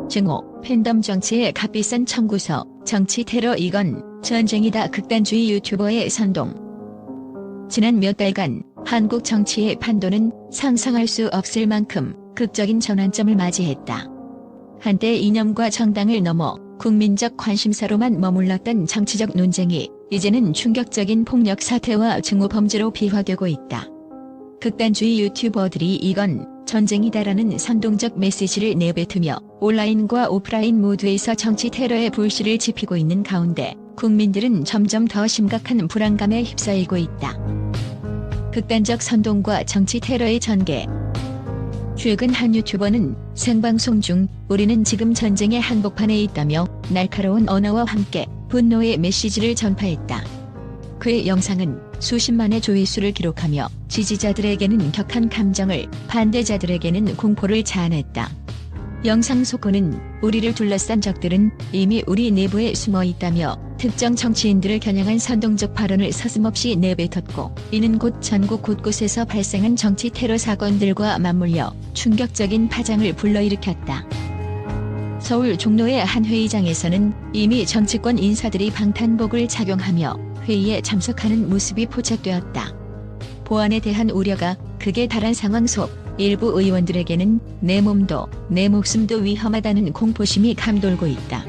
증오, 팬덤 정치의 값비싼 청구서, 정치 테러 이건 전쟁이다. 극단주의 유튜버의 선동. 지난 몇 달간 한국 정치의 판도는 상상할 수 없을 만큼 극적인 전환점을 맞이했다. 한때 이념과 정당을 넘어 국민적 관심사로만 머물렀던 정치적 논쟁이 이제는 충격적인 폭력 사태와 증오 범죄로 비화되고 있다. 극단주의 유튜버들이 이건 전쟁이다라는 선동적 메시지를 내뱉으며 온라인과 오프라인 모두에서 정치 테러의 불씨를 지피고 있는 가운데 국민들은 점점 더 심각한 불안감에 휩싸이고 있다. 극단적 선동과 정치 테러의 전개. 최근 한 유튜버는 생방송 중 우리는 지금 전쟁의 한복판에 있다며 날카로운 언어와 함께 분노의 메시지를 전파했다. 그의 영상은 수십만의 조회수를 기록하며 지지자들에게는 격한 감정을, 반대자들에게는 공포를 자아냈다. 영상 속어는 우리를 둘러싼 적들은 이미 우리 내부에 숨어 있다며 특정 정치인들을 겨냥한 선동적 발언을 서슴없이 내뱉었고, 이는 곧 전국 곳곳에서 발생한 정치 테러 사건들과 맞물려 충격적인 파장을 불러일으켰다. 서울 종로의 한 회의장에서는 이미 정치권 인사들이 방탄복을 착용하며 회의에 참석하는 모습이 포착되었다. 보안에 대한 우려가 극에 달한 상황 속 일부 의원들에게는 내 몸도 내 목숨도 위험하다는 공포심이 감돌고 있다.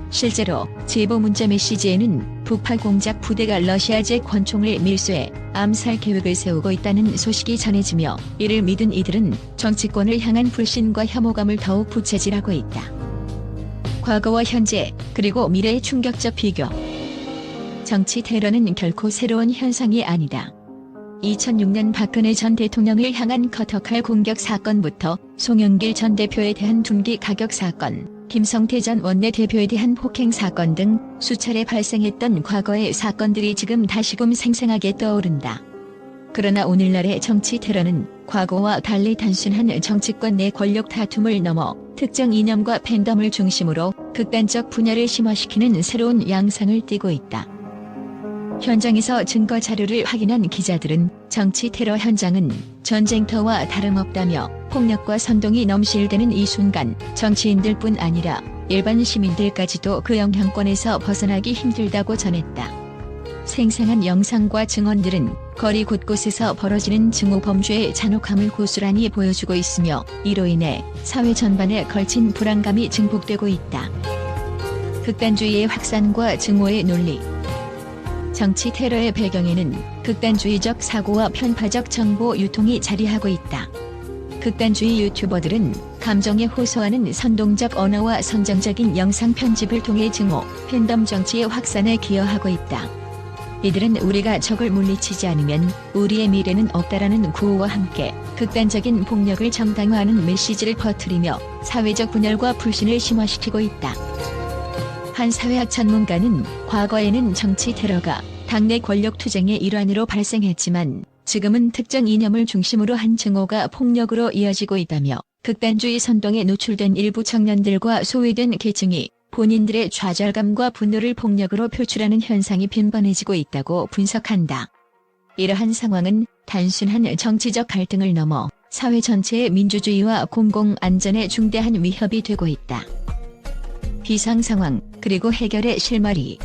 실제로 제보 문자 메시지에는 북파 공작 부대가 러시아제 권총을 밀수해 암살 계획을 세우고 있다는 소식이 전해지며, 이를 믿은 이들은 정치권을 향한 불신과 혐오감을 더욱 부채질하고 있다. 과거와 현재, 그리고 미래의 충격적 비교. 정치 테러는 결코 새로운 현상이 아니다. 2006년 박근혜 전 대통령을 향한 커터칼 공격 사건부터 송영길 전 대표에 대한 둔기 가격 사건, 김성태 전 원내대표에 대한 폭행 사건 등 수차례 발생했던 과거의 사건들이 지금 다시금 생생하게 떠오른다. 그러나 오늘날의 정치 테러는 과거와 달리 단순한 정치권 내 권력 다툼을 넘어 특정 이념과 팬덤을 중심으로 극단적 분열을 심화시키는 새로운 양상을 띠고 있다. 현장에서 증거 자료를 확인한 기자들은 정치 테러 현장은 전쟁터와 다름없다며, 폭력과 선동이 넘실대는 이 순간 정치인들뿐 아니라 일반 시민들까지도 그 영향권에서 벗어나기 힘들다고 전했다. 생생한 영상과 증언들은 거리 곳곳에서 벌어지는 증오 범죄의 잔혹함을 고스란히 보여주고 있으며, 이로 인해 사회 전반에 걸친 불안감이 증폭되고 있다. 극단주의의 확산과 증오의 논리. 정치 테러의 배경에는 극단주의적 사고와 편파적 정보 유통이 자리하고 있다. 극단주의 유튜버들은 감정에 호소하는 선동적 언어와 선정적인 영상 편집을 통해 증오, 팬덤 정치의 확산에 기여하고 있다. 이들은 우리가 적을 물리치지 않으면 우리의 미래는 없다라는 구호와 함께 극단적인 폭력을 정당화하는 메시지를 퍼뜨리며 사회적 분열과 불신을 심화시키고 있다. 한 사회학 전문가는 과거에는 정치 테러가 당내 권력 투쟁의 일환으로 발생했지만 지금은 특정 이념을 중심으로 한 증오가 폭력으로 이어지고 있다며, 극단주의 선동에 노출된 일부 청년들과 소외된 계층이 본인들의 좌절감과 분노를 폭력으로 표출하는 현상이 빈번해지고 있다고 분석한다. 이러한 상황은 단순한 정치적 갈등을 넘어 사회 전체의 민주주의와 공공안전에 중대한 위협이 되고 있다. 비상상황, 그리고 해결의 실마리.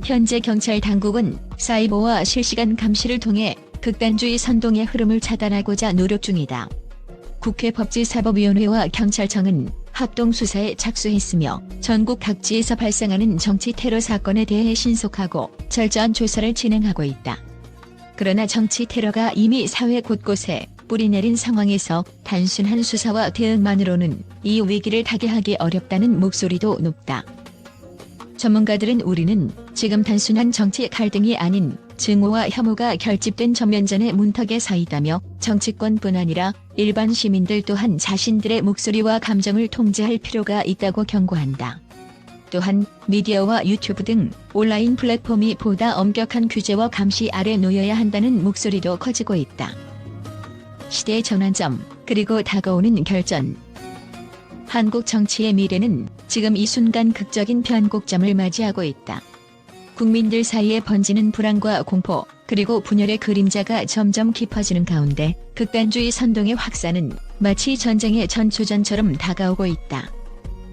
현재 경찰 당국은 사이버와 실시간 감시를 통해 극단주의 선동의 흐름을 차단하고자 노력 중이다. 국회 법제사법위원회와 경찰청은 합동수사에 착수했으며, 전국 각지에서 발생하는 정치 테러 사건에 대해 신속하고 철저한 조사를 진행하고 있다. 그러나 정치 테러가 이미 사회 곳곳에 뿌리내린 상황에서 단순한 수사와 대응만으로는 이 위기를 타개하기 어렵다는 목소리도 높다. 전문가들은 우리는 지금 단순한 정치 갈등이 아닌 증오와 혐오가 결집된 전면전의 문턱에 서 있다며, 정치권뿐 아니라 일반 시민들 또한 자신들의 목소리와 감정을 통제할 필요가 있다고 경고한다. 또한 미디어와 유튜브 등 온라인 플랫폼이 보다 엄격한 규제와 감시 아래 놓여야 한다는 목소리도 커지고 있다. 시대의 전환점, 그리고 다가오는 결전. 한국 정치의 미래는 지금 이 순간 극적인 변곡점을 맞이하고 있다. 국민들 사이에 번지는 불안과 공포, 그리고 분열의 그림자가 점점 깊어지는 가운데 극단주의 선동의 확산은 마치 전쟁의 전초전처럼 다가오고 있다.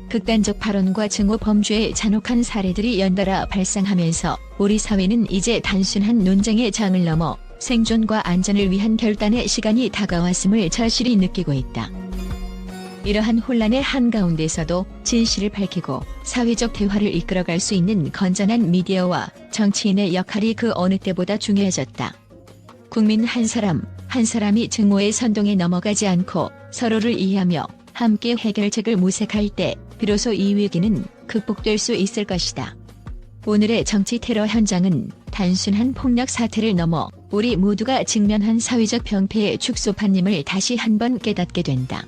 극단적 발언과 증오 범죄의 잔혹한 사례들이 연달아 발생하면서 우리 사회는 이제 단순한 논쟁의 장을 넘어 생존과 안전을 위한 결단의 시간이 다가왔음을 절실히 느끼고 있다. 이러한 혼란의 한가운데서도 진실을 밝히고 사회적 대화를 이끌어갈 수 있는 건전한 미디어와 정치인의 역할이 그 어느 때보다 중요해졌다. 국민 한 사람 한 사람이 증오의 선동에 넘어가지 않고 서로를 이해하며 함께 해결책을 모색할 때 비로소 이 위기는 극복될 수 있을 것이다. 오늘의 정치 테러 현장은 단순한 폭력 사태를 넘어 우리 모두가 직면한 사회적 병폐의 축소판임을 다시 한번 깨닫게 된다.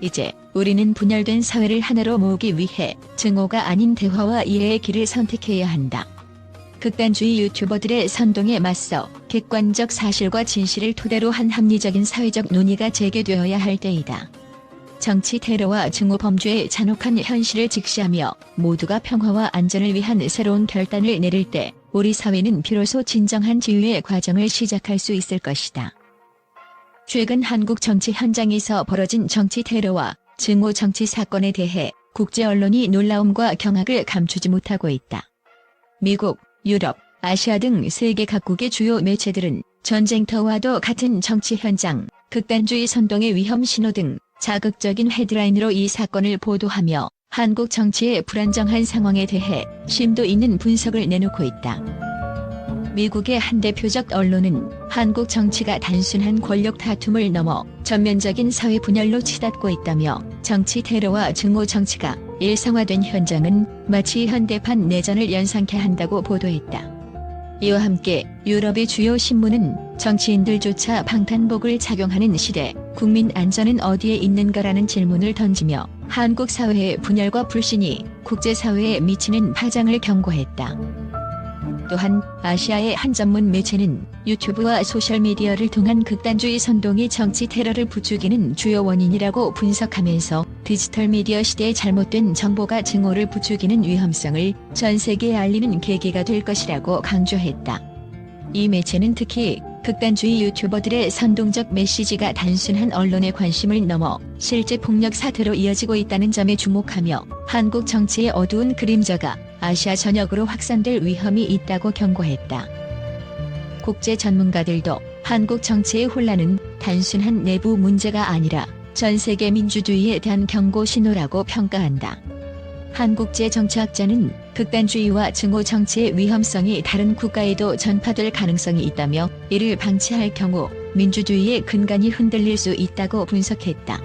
이제 우리는 분열된 사회를 하나로 모으기 위해 증오가 아닌 대화와 이해의 길을 선택해야 한다. 극단주의 유튜버들의 선동에 맞서 객관적 사실과 진실을 토대로 한 합리적인 사회적 논의가 재개되어야 할 때이다. 정치 테러와 증오 범죄의 잔혹한 현실을 직시하며 모두가 평화와 안전을 위한 새로운 결단을 내릴 때 우리 사회는 비로소 진정한 지유의 과정을 시작할 수 있을 것이다. 최근 한국 정치 현장에서 벌어진 정치 테러와 증오 정치 사건에 대해 국제 언론이 놀라움과 경악을 감추지 못하고 있다. 미국, 유럽, 아시아 등 세계 각국의 주요 매체들은 전쟁터와도 같은 정치 현장, 극단주의 선동의 위험 신호 등 자극적인 헤드라인으로 이 사건을 보도하며 한국 정치의 불안정한 상황에 대해 심도 있는 분석을 내놓고 있다. 미국의 한 대표적 언론은 한국 정치가 단순한 권력 다툼을 넘어 전면적인 사회 분열로 치닫고 있다며 정치 테러와 증오 정치가 일상화된 현장은 마치 현대판 내전을 연상케 한다고 보도했다. 이와 함께 유럽의 주요 신문은 정치인들조차 방탄복을 착용하는 시대, 국민 안전은 어디에 있는가라는 질문을 던지며 한국 사회의 분열과 불신이 국제사회에 미치는 파장을 경고했다. 또한 아시아의 한 전문 매체는 유튜브와 소셜미디어를 통한 극단주의 선동이 정치 테러를 부추기는 주요 원인이라고 분석하면서 디지털 미디어 시대의 잘못된 정보가 증오를 부추기는 위험성을 전 세계에 알리는 계기가 될 것이라고 강조했다. 이 매체는 특히 극단주의 유튜버들의 선동적 메시지가 단순한 언론의 관심을 넘어 실제 폭력 사태로 이어지고 있다는 점에 주목하며 한국 정치의 어두운 그림자가 아시아 전역으로 확산될 위험이 있다고 경고했다. 국제 전문가들도 한국 정치의 혼란은 단순한 내부 문제가 아니라 전 세계 민주주의에 대한 경고 신호라고 평가한다. 한국제 정치학자는 극단주의와 증오 정치의 위험성이 다른 국가에도 전파될 가능성이 있다며 이를 방치할 경우 민주주의의 근간이 흔들릴 수 있다고 분석했다.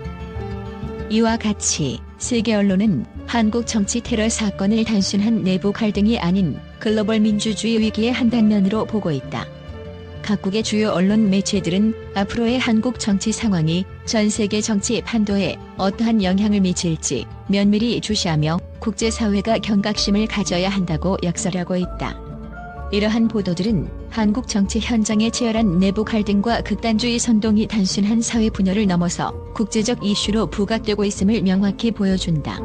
이와 같이 세계 언론은 한국 정치 테러 사건을 단순한 내부 갈등이 아닌 글로벌 민주주의 위기의 한 단면으로 보고 있다. 각국의 주요 언론 매체들은 앞으로의 한국 정치 상황이 전 세계 정치 판도에 어떠한 영향을 미칠지 면밀히 주시하며 국제사회가 경각심을 가져야 한다고 역설하고 있다. 이러한 보도들은 한국 정치 현장의 치열한 내부 갈등과 극단주의 선동이 단순한 사회 분열을 넘어서 국제적 이슈로 부각되고 있음을 명확히 보여준다.